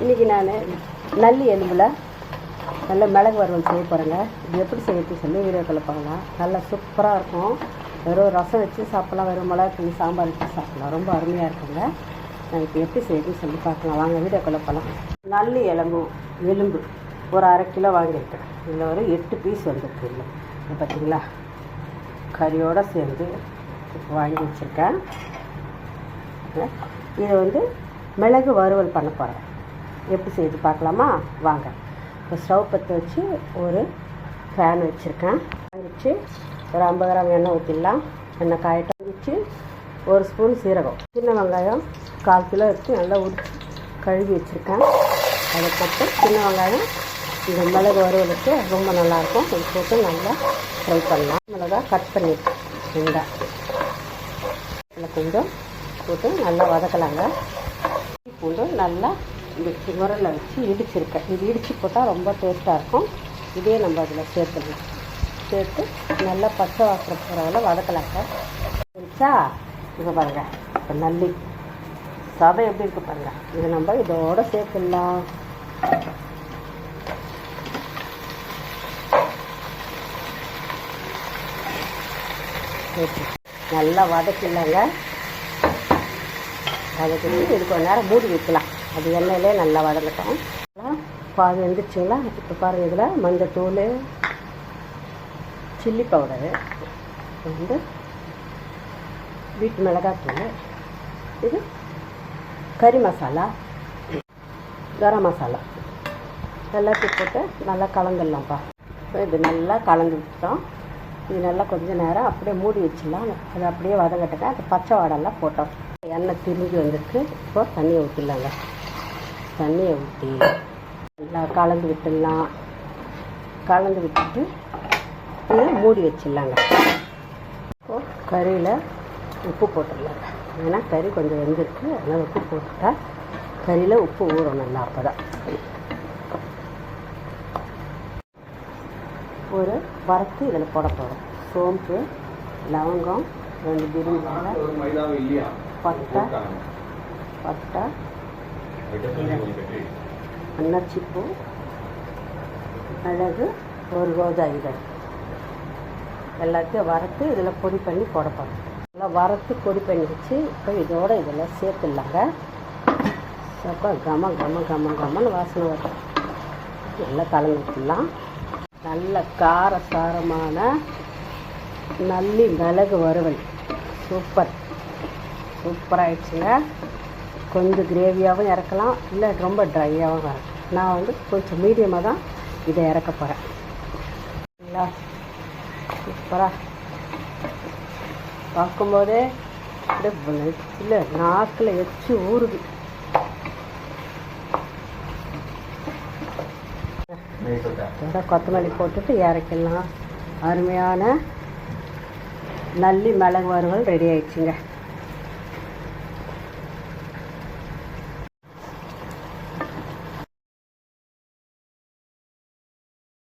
இன்றைக்கி நான் நல்லி எலும்பில் நல்ல மிளகு வறுவல் செய்ய போகிறேங்க. இது எப்படி செய்யறது சொல்லி வீடியோக்களை பார்க்கலாம். நல்லா சூப்பராக இருக்கும். வெறும் ரசம் வச்சு சாப்பிட்லாம், வெறும் மிளகு தண்ணி சாம்பார் வச்சு சாப்பிட்லாம். ரொம்ப அருமையாக இருக்குங்க. நான் இப்போ எப்படி செய்யறதுன்னு சொல்லி பார்க்கலாம். வாங்க வீடியோக்களை பார்க்கலாம். நல்லி எலும்பு ஒரு 1/2 கிலோ வாங்கியிருக்கேன். இதில் ஒரு 8 பீஸ் வந்துருக்கு. இல்லை பார்த்தீங்களா, கறியோடு சேர்ந்து வாங்கி வச்சுருக்கேன். இதை மிளகு வறுவல் பண்ண போகிறேன். எப்படி செய்து பார்க்கலாமா? வாங்க. இப்போ ஸ்டவ் பற்ற வச்சு ஒரு ஃபேன் வச்சுருக்கேன். வச்சு ஒரு 50 கிராம் எண்ணெய் ஊற்றிடலாம். எண்ணெய் காயட்டும். வச்சு 1 ஸ்பூன் சீரகம், சின்ன வெங்காயம் 1/4 கிலோ எடுத்து நல்லா உரிச்சு கழுவி வச்சுருக்கேன். அதை போட்டு சின்ன வெங்காயம் இந்த மிளகு வறுவலுக்கு ரொம்ப நல்லாயிருக்கும். இது போட்டு நல்லா ஃப்ரை பண்ணலாம். மிளகா கட் பண்ணிட்டு வெங்காயம் இதில் கொஞ்சம் போட்டு நல்லா வதக்கலாங்க. பூண்டு நல்லா இந்த முறையில் வச்சு இடிச்சிருக்கேன். இது இடித்து போட்டால் ரொம்ப டேஸ்ட்டாக இருக்கும். இதே நம்ம அதில் சேர்த்து நல்லா பச்சை வாசனை போகிறவங்கள வதக்கலாங்க. இருந்துச்சா இப்போ பாருங்கள். இப்போ நல்லி சாதம் எப்படி இருக்குது பாருங்கள். இது நம்ம இதோடு சேர்த்துடலாம். நல்லா வதக்கிடலாங்க. வதக்கி இது கொஞ்ச நேரம் மூடி வைக்கலாம். அது எண்ணெயிலே நல்லா வதங்கட்டும். பாதி வெந்துச்சுங்களா. இப்போ பாருங்கள், இதில் மஞ்சத்தூள், சில்லி பவுடரு, வீட்டு மிளகாத்தூள், இது கறி மசாலா, கரம் மசாலா எல்லாத்தையும் போட்டு நல்லா கலந்துடலாம்ப்பா. இப்போ இது நல்லா கலந்து விட்டோம். இது நல்லா கொஞ்சம் நேரம் அப்படியே மூடி வச்சிடலாம். அது அப்படியே வதங்கட்டுங்க. அது பச்சை வாடெல்லாம் போட்டோம். எண்ணெய் திரிஞ்சு வந்திருக்கு. இப்போ தண்ணியை ஊற்றிடலாங்க. தண்ணியை ஊற்றி நல்லா கலந்து விட்டுடலாம். கலந்து விட்டுட்டு இதை மூடி வச்சிடலாங்க. இப்போது கறியில் உப்பு போட்டுடலாங்க. ஏன்னா கறி கொஞ்சம் வெந்திருக்கு. அதனால் உப்பு போட்டுட்டா கறியில் உப்பு ஊறும் நல்லா. அப்போ தான் ஒரு வறுத்து இதில் போட போகிறோம். சோம்பு, லவங்கம், 2 பிரிஞ்சி, பட்டை, அன்னாச்சிப்பூ, மிளகு, ஒரு ரோஜா இதழ் எல்லாத்தையும் வறுத்து இதில் பொடி பண்ணி போட போகிறோம். நல்லா வறுத்து பொடி பண்ணி வச்சு இப்போ இதோடு இதில் சேர்த்துடலாங்க. அப்போ கமன்னு வாசனை வரும். நல்லா கலந்து விட்டுடலாம். நல்ல காரசாரமான நல்லி மிளகு வறுவல் சூப்பராகிடுச்சுங்க. கொஞ்சம் கிரேவியாகவும் இறக்கலாம், இல்லை ரொம்ப ட்ரையாகவும் வரும். நான் கொஞ்சம் மீடியமாக தான் இதை இறக்க போகிறேன். சரிங்களா? சூப்பராக பார்க்கும்போதே இல்லை நாக்கில் எச்சு ஊறுது. கொத்தமல்லி போட்டுட்டு இறக்கிடலாம். அருமையான நல்லி மிளகு வறுவல் ரெடி ஆயிடுச்சுங்க.